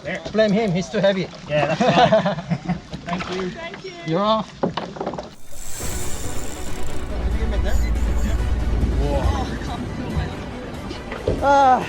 There. Blame him, he's too heavy. Yeah, that's fine. Thank you. Thank you. You're all. Oh, I can't feel my arm. Ah.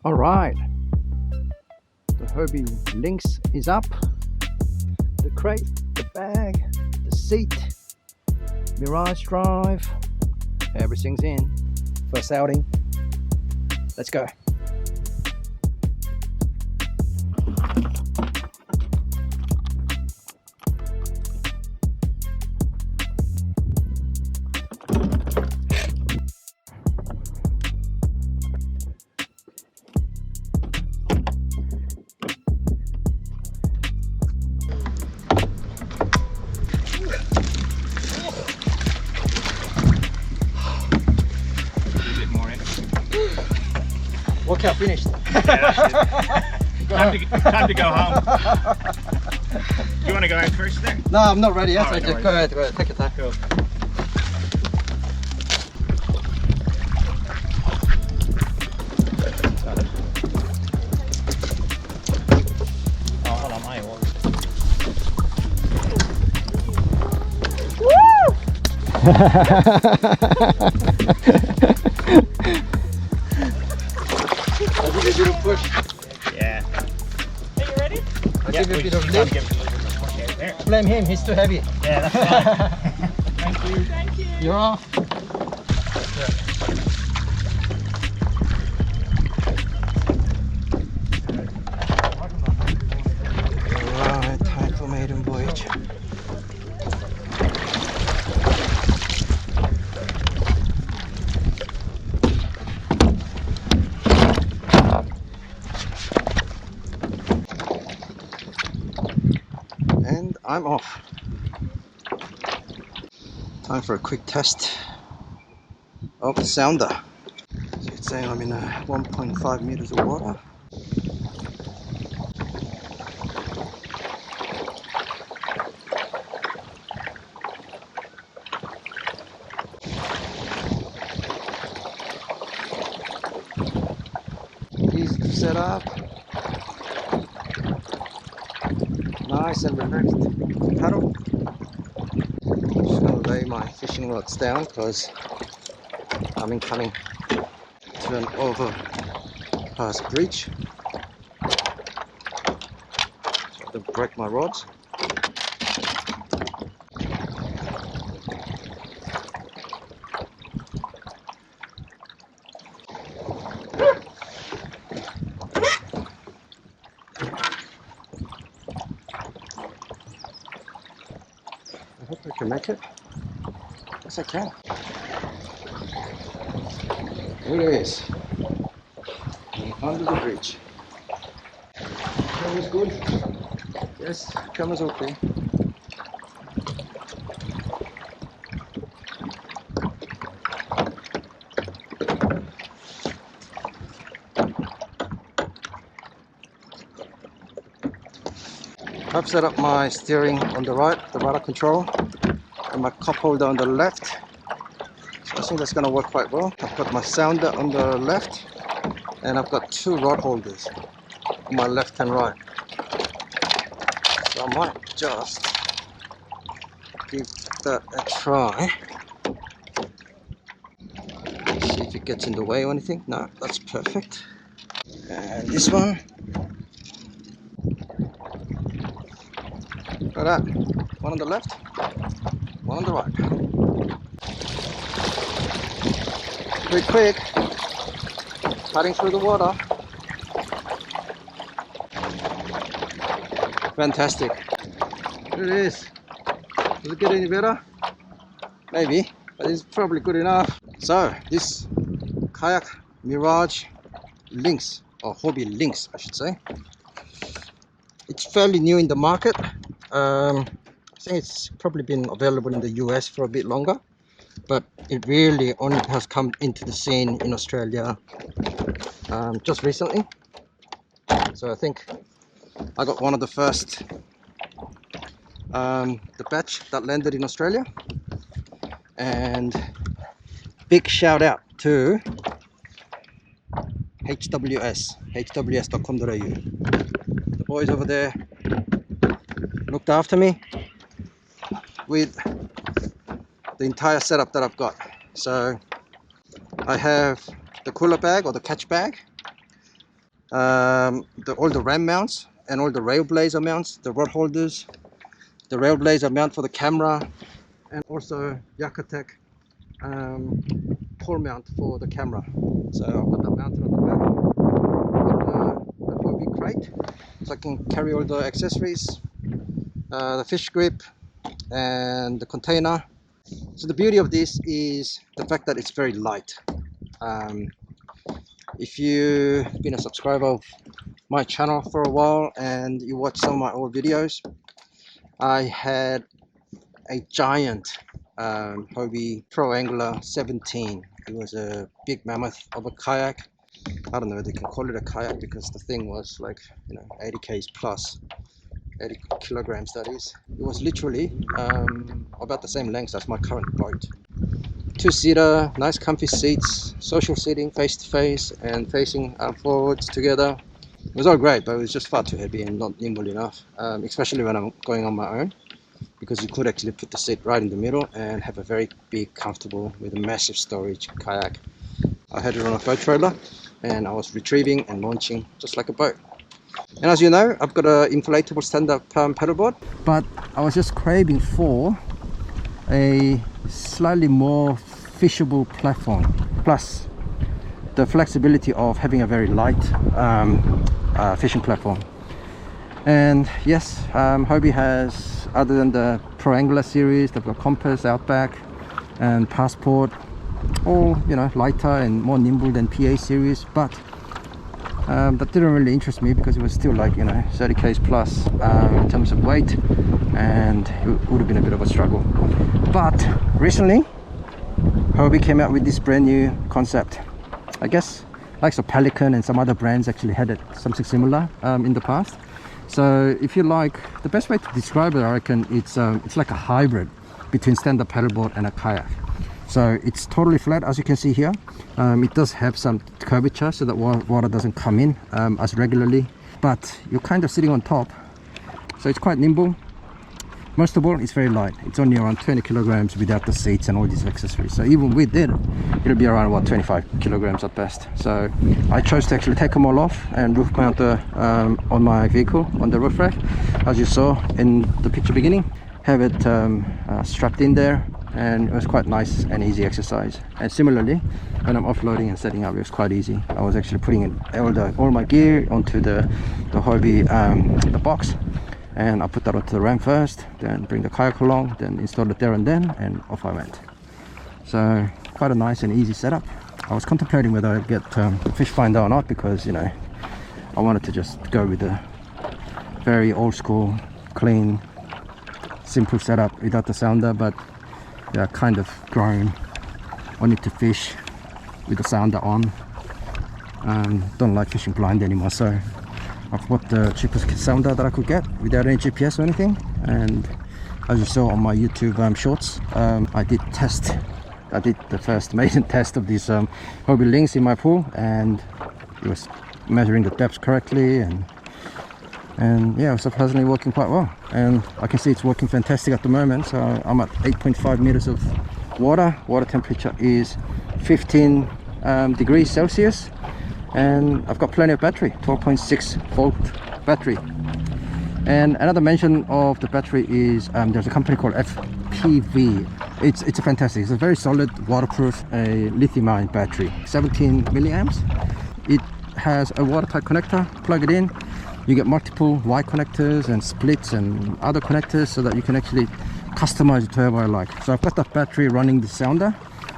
All right, the Hobie Lynx is up. The crate, the bag, the seat, Mirage drive, everything's in. First outing, let's go. Workout finished. Time to go home. Do you want to go out first there? No, I'm not ready yet. All right, So no go ahead, take your time. Cool. Oh, hold on, my oar. I give you a bit of push. Yeah. Are you ready? I give you a bit of Give lift. it a little bit more push. There. Blame him, he's too heavy. Yeah, that's fine. Thank you. Thank you. You're all. Alright, time for maiden voyage. And I'm off. Time for a quick test of the sounder. So it's saying I'm in 1.5 meters of water. Easy to set up. Nice and relaxed paddle. Just gonna lay my fishing rods down because I'm coming to an overpass bridge. So I don't break my rods. I hope I can make it. Yes, I can. Here it is. Under the bridge. Camera's good. Yes, camera's okay. I've set up my steering on the right, the rudder control, and my cup holder on the left. So I think that's going to work quite well. I've got my sounder on the left, and I've got two rod holders on my left and right. So I might just give that a try. See if it gets in the way or anything. No, that's perfect. And this one. Look at that. One on the left, one on the right. Pretty quick. Cutting through the water. Fantastic. There it is. Does it get any better? Maybe, but it's probably good enough. So this kayak Mirage Lynx, or Hobie Lynx I should say, it's fairly new in the market. I think it's probably been available in the US for a bit longer, but it really only has come into the scene in Australia just recently. So I think I got one of the first the batch that landed in Australia. And big shout out to hws.com.au. The boys over there looked after me with the entire setup that I've got. So I have the cooler bag or the catch bag, all the ram mounts and all the rail blazer mounts, the rod holders, the rail blazer mount for the camera, and also Yakutech pole mount for the camera. So I've got that mounted on the back. I've got the Hobie crate, so I can carry all the accessories, the fish grip and the container. So the beauty of this is the fact that it's very light. If you've been a subscriber of my channel for a while and you watch some of my old videos, I had a giant Hobie Pro Angler 17. It was a big mammoth of a kayak. I don't know if they can call it a kayak because the thing was like, 80 k's plus, 80 kilograms that is. It was literally about the same length as my current boat. Two-seater, nice comfy seats, social seating face to face and facing forwards together. It was all great, but it was just far too heavy and not nimble enough, especially when I'm going on my own, because you could actually put the seat right in the middle and have a very big, comfortable, with a massive storage kayak. I had it on a boat trailer and I was retrieving and launching just like a boat. And as you know, I've got an inflatable stand-up paddleboard, but I was just craving for a slightly more fishable platform, plus the flexibility of having a very light fishing platform. And yes, Hobie has, other than the Pro Angler series, they've got Compass, Outback and Passport, all lighter and more nimble than PA series, but that didn't really interest me because it was still like 30 k's plus in terms of weight, and it would have been a bit of a struggle. But recently Hobie came out with this brand new concept. I guess like Pelican and some other brands actually had something similar in the past. So if you like, the best way to describe it, I reckon it's like a hybrid between stand-up paddleboard and a kayak. So it's totally flat, as you can see here. It does have some curvature so that water doesn't come in as regularly, but you're kind of sitting on top, so it's quite nimble. Most of all, it's very light. It's only around 20 kilograms without the seats and all these accessories. So even with it, it'll be around about 25 kilograms at best. So I chose to actually take them all off and roof mount on my vehicle on the roof rack, as you saw in the picture beginning. Have it strapped in there, and it was quite nice and easy exercise. And similarly, when I'm offloading and setting up, it was quite easy. I was actually putting in all my gear onto the Hobie the box, and I put that onto the ram first, then bring the kayak along, then install it there and then, and off I went. So quite a nice and easy setup. I was contemplating whether I'd get fish finder or not, because I wanted to just go with the very old school, clean, simple setup without the sounder, but yeah, kind of grown wanting to fish with the sounder on. Don't like fishing blind anymore, so I've bought the cheapest sounder that I could get without any GPS or anything, and as you saw on my YouTube shorts, I did the first maiden test of this Hobie Lynx in my pool, and it was measuring the depth correctly, and yeah, it was surprisingly working quite well, and I can see it's working fantastic at the moment. So I'm at 8.5 meters of water temperature is 15 degrees Celsius, and I've got plenty of battery, 12.6 volt battery. And another mention of the battery is there's a company called FPV. It's a fantastic, it's a very solid, waterproof, a lithium-ion battery, 17 milliamps. It has a watertight connector. Plug it in, you get multiple Y connectors and splits and other connectors, so that you can actually customize the turbo I like. So I've got that battery running the sounder,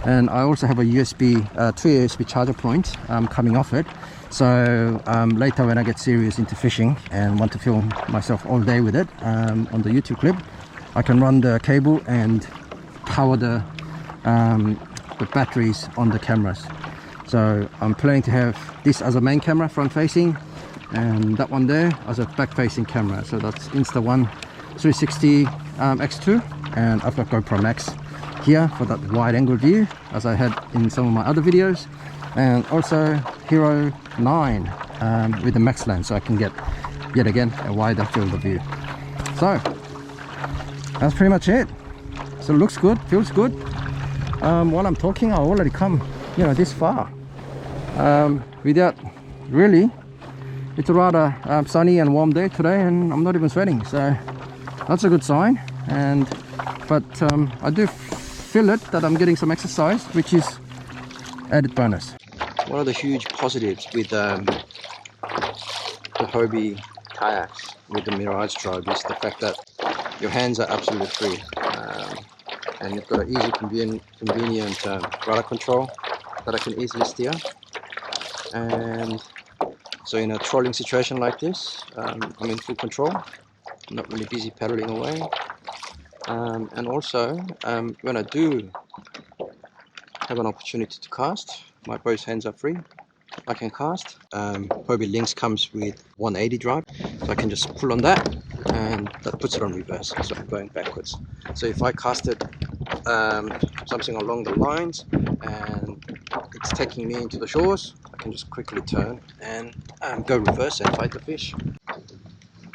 and I also have a two USB charger point coming off it. So later when I get serious into fishing and want to film myself all day with it on the YouTube clip, I can run the cable and power the batteries on the cameras. So I'm planning to have this as a main camera front facing, and that one there as a back facing camera. So that's Insta1 360 X2, and I've got GoPro Max here for that wide angle view as I had in some of my other videos, and also Hero 9 with the max lens, so I can get yet again a wider field of view. So that's pretty much it. So it looks good, feels good. While I'm talking, I've already come this far without really. It's a rather sunny and warm day today, and I'm not even sweating, so that's a good sign. But I do feel it that I'm getting some exercise, which is added bonus. One of the huge positives with the Hobie kayaks with the Mirage Drive is the fact that your hands are absolutely free, and you've got an easy, convenient rudder control that I can easily steer. And so in a trolling situation like this, I'm in full control, I'm not really busy paddling away. And also when I do have an opportunity to cast, my both hands are free, I can cast. Hobie Lynx comes with 180 drive, so I can just pull on that and that puts it on reverse, so I'm going backwards. So if I casted something along the lines and it's taking me into the shores, I can just quickly turn and go reverse and fight the fish.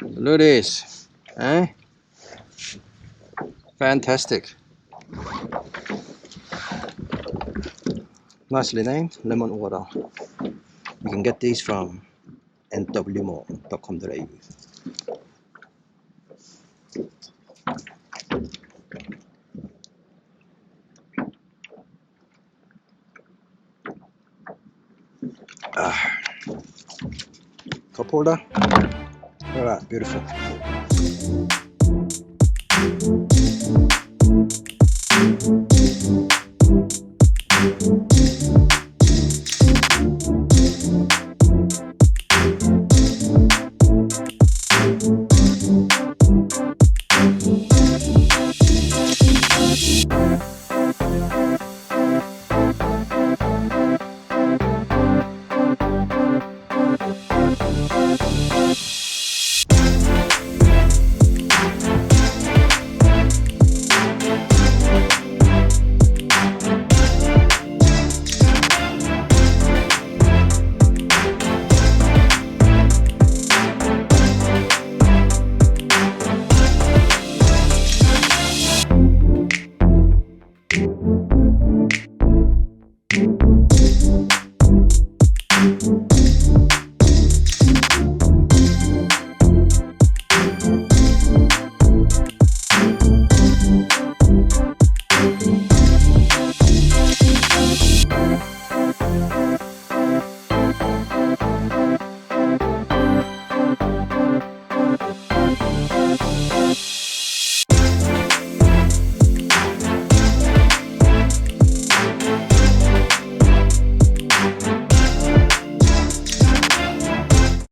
Look at this, eh? Fantastic. Nicely named, lemon water. You can get these from nwmall.com.au. Cup holder. Alright, beautiful.